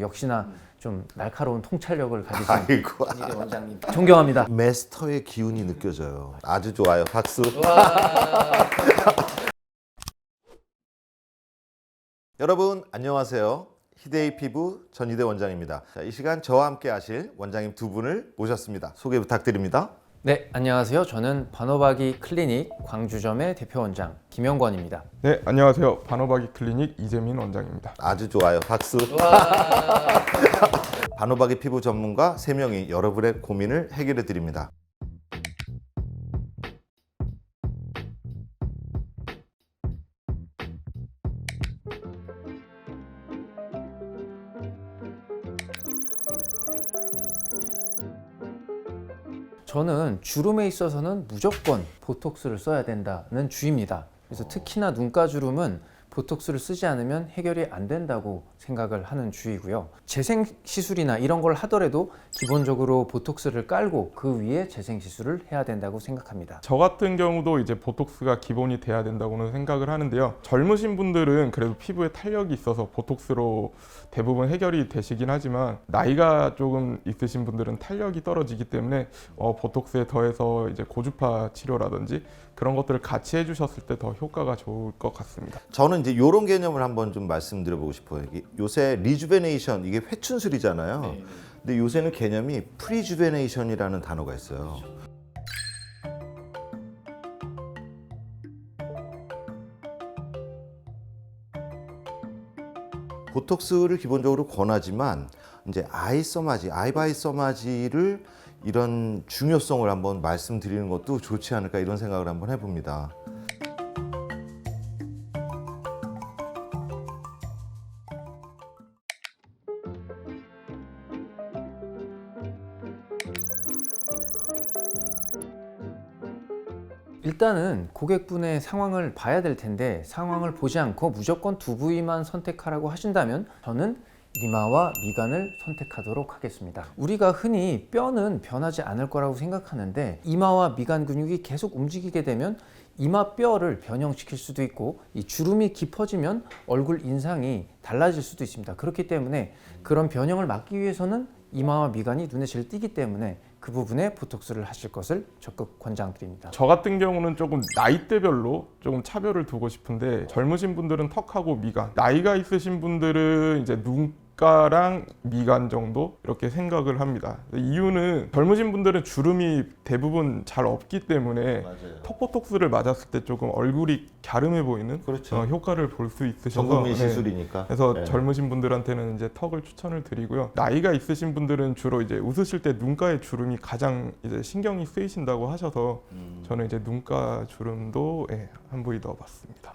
역시나 좀 날카로운 통찰력을 가지신 아이고. 전희대 원장님 존경합니다. 마스터의 기운이 느껴져요. 아주 좋아요. 박수. 여러분 안녕하세요. 희대의 피부 전희대 원장입니다. 자, 이 시간 저와 함께 하실 원장님 두 분을 모셨습니다. 소개 부탁드립니다. 네, 안녕하세요. 저는 반호박이 클리닉 광주점의 대표 원장 김영권입니다. 네, 안녕하세요. 반호박이 클리닉 이재민 원장입니다. 아주 좋아요. 박수. 반호박이 피부 전문가 3명이 여러분의 고민을 해결해 드립니다. 저는 주름에 있어서는 무조건 보톡스를 써야 된다는 주의입니다. 그래서 특히나 눈가 주름은 보톡스를 쓰지 않으면 해결이 안 된다고 생각을 하는 주의고요. 재생 시술이나 이런 걸 하더라도 기본적으로 보톡스를 깔고 그 위에 재생 시술을 해야 된다고 생각합니다. 저 같은 경우도 이제 보톡스가 기본이 돼야 된다고는 생각을 하는데요. 젊으신 분들은 그래도 피부에 탄력이 있어서 보톡스로 대부분 해결이 되시긴 하지만 나이가 조금 있으신 분들은 탄력이 떨어지기 때문에 보톡스에 더해서 이제 고주파 치료라든지 그런 것들을 같이 해주셨을 때 더 효과가 좋을 것 같습니다. 저는 이제 이런 개념을 한번 좀 말씀드려보고 싶어요. 요새 리주베네이션 이게 회춘술이잖아요. 근데 요새는 개념이 프리주베네이션이라는 단어가 있어요. 보톡스를 기본적으로 권하지만 이제 아이바이 서마지를 이런 중요성을 한번 말씀드리는 것도 좋지 않을까 이런 생각을 한번 해봅니다. 일단은 고객분의 상황을 봐야 될 텐데 상황을 보지 않고 무조건 두 부위만 선택하라고 하신다면 저는 이마와 미간을 선택하도록 하겠습니다. 우리가 흔히 뼈는 변하지 않을 거라고 생각하는데 이마와 미간 근육이 계속 움직이게 되면 이마 뼈를 변형시킬 수도 있고 이 주름이 깊어지면 얼굴 인상이 달라질 수도 있습니다. 그렇기 때문에 그런 변형을 막기 위해서는 이마와 미간이 눈에 제일 띄기 때문에 그 부분에 보톡스를 하실 것을 적극 권장드립니다. 저 같은 경우는 조금 나이대별로 조금 차별을 두고 싶은데 젊으신 분들은 턱하고 미간, 나이가 있으신 분들은 이제 눈가랑 미간 정도 이렇게 생각을 합니다. 이유는 젊으신 분들은 주름이 대부분 잘 없기 때문에 맞아요. 턱 보톡스를 맞았을 때 조금 얼굴이 갸름해 보이는 그렇죠. 효과를 볼 수 있으셔서 전국민 시술이니까. 그래서 네. 젊으신 분들한테는 이제 턱을 추천을 드리고요. 나이가 있으신 분들은 주로 이제 웃으실 때 눈가의 주름이 가장 이제 신경이 쓰이신다고 하셔서 저는 이제 눈가 주름도 한 부위 넣어봤습니다.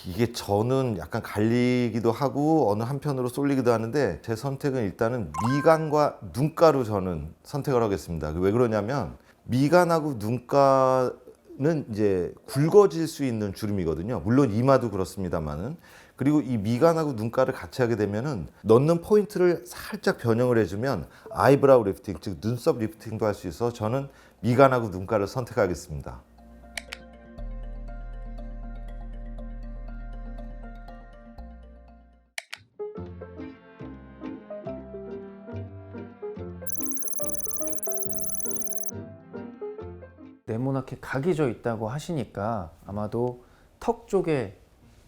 이게 저는 약간 갈리기도 하고 어느 한편으로 쏠리기도 하는데 제 선택은 일단은 미간과 눈가로 저는 선택을 하겠습니다. 왜 그러냐면 미간하고 눈가는 이제 굵어질 수 있는 주름이거든요. 물론 이마도 그렇습니다만은. 그리고 이 미간하고 눈가를 같이 하게 되면은 넣는 포인트를 살짝 변형을 해주면 아이브라우 리프팅, 즉 눈썹 리프팅도 할 수 있어서 저는 미간하고 눈가를 선택하겠습니다. 네모나게 각이 져 있다고 하시니까 아마도 턱 쪽에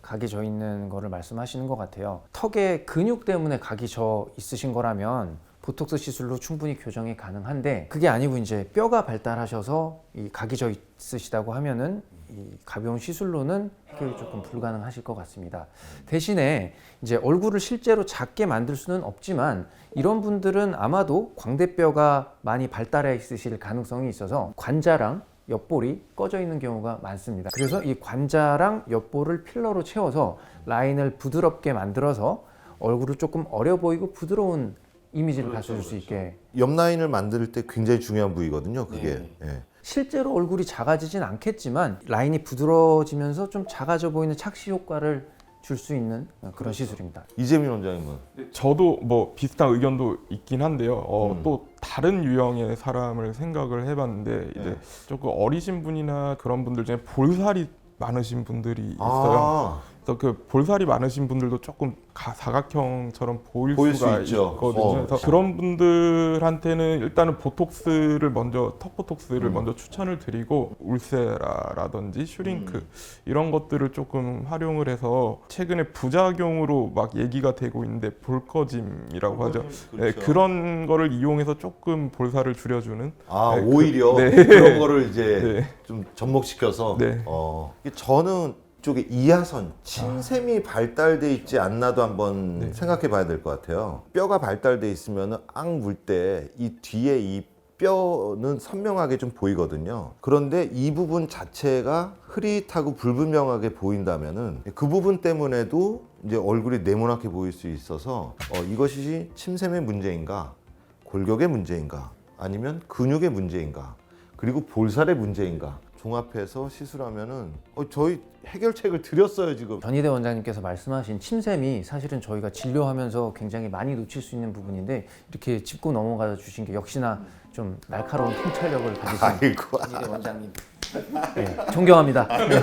각이 져 있는 거를 말씀하시는 것 같아요. 턱에 근육 때문에 각이 져 있으신 거라면 보톡스 시술로 충분히 교정이 가능한데 그게 아니고 이제 뼈가 발달하셔서 이 각이 져 있으시다고 하면은 이 가벼운 시술로는 해결이 조금 불가능하실 것 같습니다. 대신에 이제 얼굴을 실제로 작게 만들 수는 없지만 이런 분들은 아마도 광대뼈가 많이 발달해 있으실 가능성이 있어서 관자랑 옆볼이 꺼져 있는 경우가 많습니다. 그래서 이 관자랑 옆볼을 필러로 채워서 라인을 부드럽게 만들어서 얼굴을 조금 어려 보이고 부드러운 이미지를 갖춰줄 수 있게. 옆 라인을 만들 때 굉장히 중요한 부위거든요. 그게. 예. 실제로 얼굴이 작아지진 않겠지만 라인이 부드러워지면서 좀 작아져 보이는 착시 효과를 줄 수 있는 그런 시술입니다. 이재민 원장님은 저도 뭐 비슷한 의견도 있긴 한데요. 또 다른 유형의 사람을 생각을 해봤는데 이제 조금 어리신 분이나 그런 분들 중에 볼살이 많으신 분들이 있어요. 그래서 그 볼살이 많으신 분들도 조금 사각형처럼 보일 보일 수가 수 있죠. 있거든요. 그래서 그런 분들한테는 일단은 보톡스를 먼저 턱 보톡스를 먼저 추천을 드리고 울세라라든지 슈링크 이런 것들을 조금 활용을 해서 최근에 부작용으로 막 얘기가 되고 있는데 볼거짐이라고 하죠. 네, 그런 거를 이용해서 조금 볼살을 줄여주는. 아, 네, 오히려 네. 그런 거를 이제 네. 좀 접목시켜서 네. 저는 쪽에 이하선 침샘이 발달돼 있지 않나도 한번 네. 생각해 봐야 될 것 같아요. 뼈가 발달돼 있으면 악 물 때 이 뒤에 이 뼈는 선명하게 좀 보이거든요. 그런데 이 부분 자체가 흐릿하고 불분명하게 보인다면은 그 부분 때문에도 이제 얼굴이 네모나게 보일 수 있어서 이것이 침샘의 문제인가, 골격의 문제인가, 아니면 근육의 문제인가, 그리고 볼살의 문제인가 종합해서 시술하면은 저희 해결책을 드렸어요 지금. 전희대 원장님께서 말씀하신 침샘이 사실은 저희가 진료하면서 굉장히 많이 놓칠 수 있는 부분인데 이렇게 짚고 넘어가 주신 게 역시나 좀 날카로운 통찰력을 가지신 아이고. 전희대 원장님 네, 존경합니다. 네.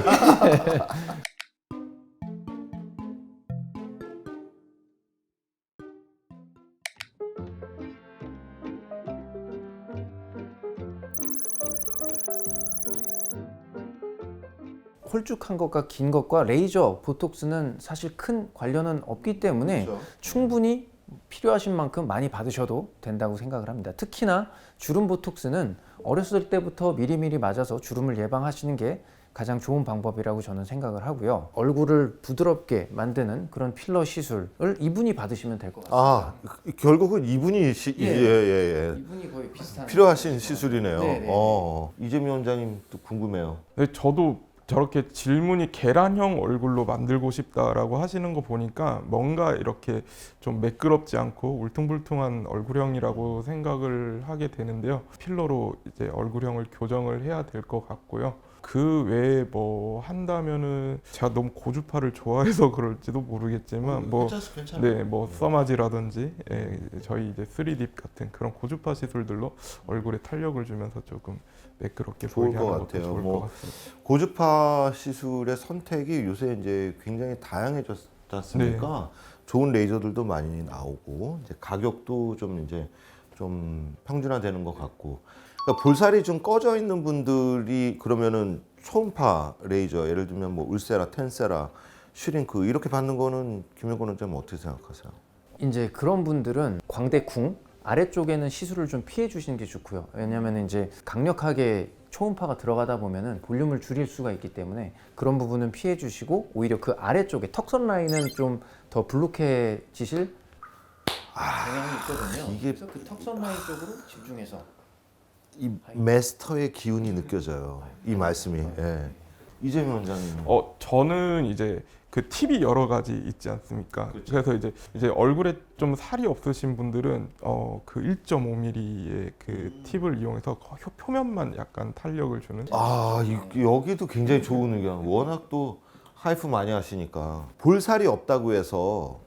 홀쭉한 것과 긴 것과 레이저, 보톡스는 사실 큰 관련은 없기 때문에 그렇죠. 충분히 필요하신 만큼 많이 받으셔도 된다고 생각을 합니다. 특히나 주름 보톡스는 어렸을 때부터 미리미리 맞아서 주름을 예방하시는 게 가장 좋은 방법이라고 저는 생각을 하고요. 얼굴을 부드럽게 만드는 그런 필러 시술을 이분이 받으시면 될 것 같습니다. 아, 결국은 이분이 예. 이분이 거의 비슷한 필요하신 시술이네요. 네네. 이재미 원장님 또 궁금해요. 네, 저도 저렇게 질문이 계란형 얼굴로 만들고 싶다라고 하시는 거 보니까 뭔가 이렇게 좀 매끄럽지 않고 울퉁불퉁한 얼굴형이라고 생각을 하게 되는데요. 필러로 이제 얼굴형을 교정을 해야 될 것 같고요. 그 외에 뭐 한다면은 제가 너무 고주파를 좋아해서 그럴지도 모르겠지만 네, 뭐 써마지라든지 저희 이제 3딥 같은 그런 고주파 시술들로 얼굴에 탄력을 주면서 조금 매끄럽게 좋을 보이게 것 하는 것도 같아요. 좋을 뭐 것 같습니다. 고주파 시술의 선택이 요새 이제 굉장히 다양해졌지 않습니까? 좋은 레이저들도 많이 나오고 이제 가격도 좀 이제 좀 평준화되는 것 같고. 그러니까 볼살이 좀 꺼져 있는 분들이 그러면은 초음파 레이저 예를 들면 뭐 울세라, 텐세라, 슈링크 이렇게 받는 거는 김영건 원장님 어떻게 생각하세요? 이제 그런 분들은 광대궁 아래쪽에는 시술을 좀 피해 주시는 게 좋고요. 왜냐하면 이제 강력하게 초음파가 들어가다 보면은 볼륨을 줄일 수가 있기 때문에 그런 부분은 피해 주시고 오히려 그 아래쪽에 턱선 라인은 좀 더 불룩해지실 경향이 있거든요. 이게- 그래서 그 턱선 라인 쪽으로 집중해서 이 마스터의 기운이 느껴져요. 이 말씀이. 예. 이재명 원장님. 저는 이제 그 팁이 여러 가지 있지 않습니까? 그래서 이제 얼굴에 좀 살이 없으신 분들은 그 1.5mm의 그 팁을 이용해서 표면만 약간 탄력을 주는. 여기도 굉장히 좋은 의견. 워낙 또 하이프 많이 하시니까 볼살이 없다고 해서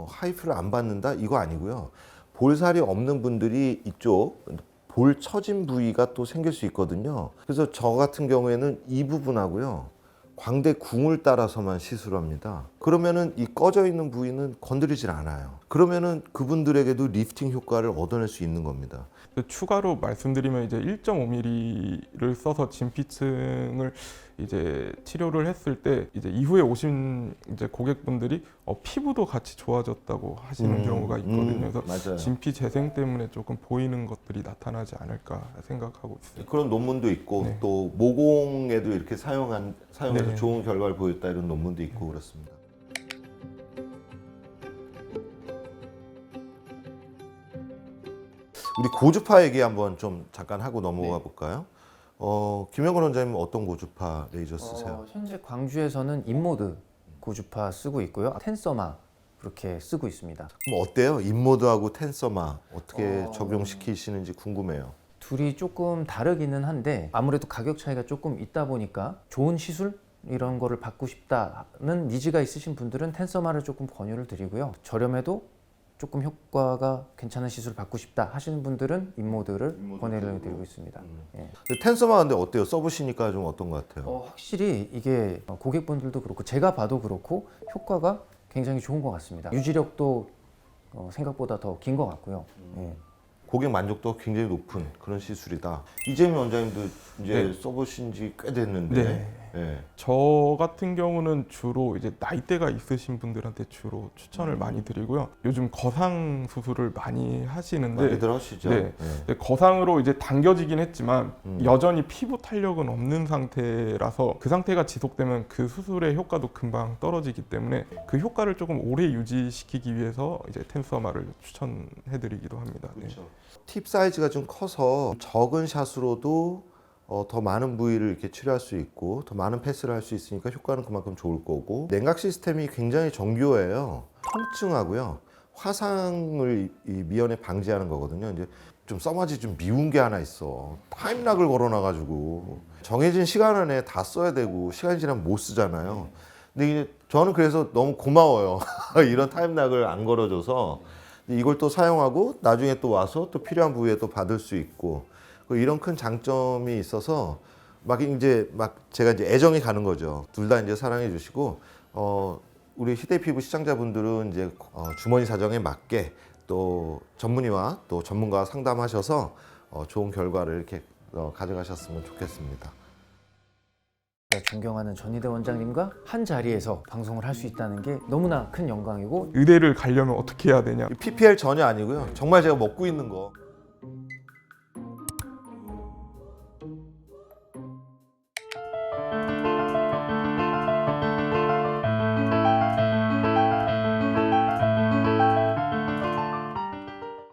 하이프를 안 받는다 이거 아니고요. 볼살이 없는 분들이 이쪽 볼 처진 부위가 또 생길 수 있거든요. 그래서 저 같은 경우에는 이 부분하고요. 광대궁을 따라서만 시술합니다. 그러면은 이 꺼져 있는 부위는 건드리질 않아요. 그러면은 그분들에게도 리프팅 효과를 얻어낼 수 있는 겁니다. 추가로 말씀드리면 이제 1.5mm를 써서 진피층을 이제 치료를 했을 때 이제 이후에 오신 이제 고객분들이 피부도 같이 좋아졌다고 하시는 경우가 있거든요. 그래서 맞아요. 진피 재생 때문에 조금 보이는 것들이 나타나지 않을까 생각하고 있어요. 그런 논문도 있고 네. 또 모공에도 이렇게 사용해서 네. 좋은 결과를 보였다 이런 논문도 있고 그렇습니다. 우리 고주파 얘기 한번 좀 잠깐 하고 넘어가 볼까요? 김영건 원장님 어떤 고주파 레이저 쓰세요? 현재 광주에서는 인모드 고주파 쓰고 있고요. 텐서마 그렇게 쓰고 있습니다. 그럼 어때요? 인모드하고 텐서마 어떻게 적용시키시는지 궁금해요. 둘이 조금 다르기는 한데 아무래도 가격 차이가 조금 있다 보니까 좋은 시술 이런 거를 받고 싶다는 니즈가 있으신 분들은 텐서마를 조금 권유를 드리고요. 저렴해도 조금 효과가 괜찮은 시술을 받고 싶다 하시는 분들은 인모드를 권해드리고 있습니다. 예. 텐서마 근데 어때요? 써보시니까 좀 어떤 것 같아요? 확실히 이게 고객분들도 그렇고 제가 봐도 그렇고 효과가 굉장히 좋은 것 같습니다. 유지력도 생각보다 더 긴 것 같고요. 예. 고객 만족도가 굉장히 높은 그런 시술이다. 이재민 원장님도 이제 네. 써보신 지 꽤 됐는데 네. 예. 저 같은 경우는 주로 이제 나이대가 있으신 분들한테 주로 추천을 많이 드리고요. 요즘 거상 수술을 많이 하시는데 많이들 하시죠. 네. 예. 근데 거상으로 이제 당겨지긴 했지만 음. 여전히 피부 탄력은 없는 상태라서 그 상태가 지속되면 그 수술의 효과도 금방 떨어지기 때문에 그 효과를 조금 오래 유지시키기 위해서 이제 텐서마를 추천해드리기도 합니다. 네. 그렇죠. 팁 사이즈가 좀 커서 적은 샷으로도 더 많은 부위를 이렇게 치료할 수 있고 더 많은 패스를 할 수 있으니까 효과는 그만큼 좋을 거고 냉각 시스템이 굉장히 정교해요. 통증하고요 화상을 이 미연에 방지하는 거거든요. 이제 좀 써마지 좀 미운 게 하나 있어. 타임락을 걸어놔가지고 정해진 시간 안에 다 써야 되고 시간이 지나면 못 쓰잖아요. 근데 이게 저는 그래서 너무 고마워요. 이런 타임락을 안 걸어줘서 이걸 또 사용하고 나중에 또 와서 또 필요한 부위에 또 받을 수 있고 이런 큰 장점이 있어서 막 제가 이제 애정이 가는 거죠. 둘 다 이제 사랑해 주시고 우리 휴대 피부 시청자분들은 이제 주머니 사정에 맞게 또 전문의와 또 전문가와 상담하셔서 좋은 결과를 이렇게 가져가셨으면 좋겠습니다. 존경하는 전희대 원장님과 한 자리에서 방송을 할 수 있다는 게 너무나 큰 영광이고 의대를 가려면 어떻게 해야 되냐? PPL 전혀 아니고요. 정말 제가 먹고 있는 거.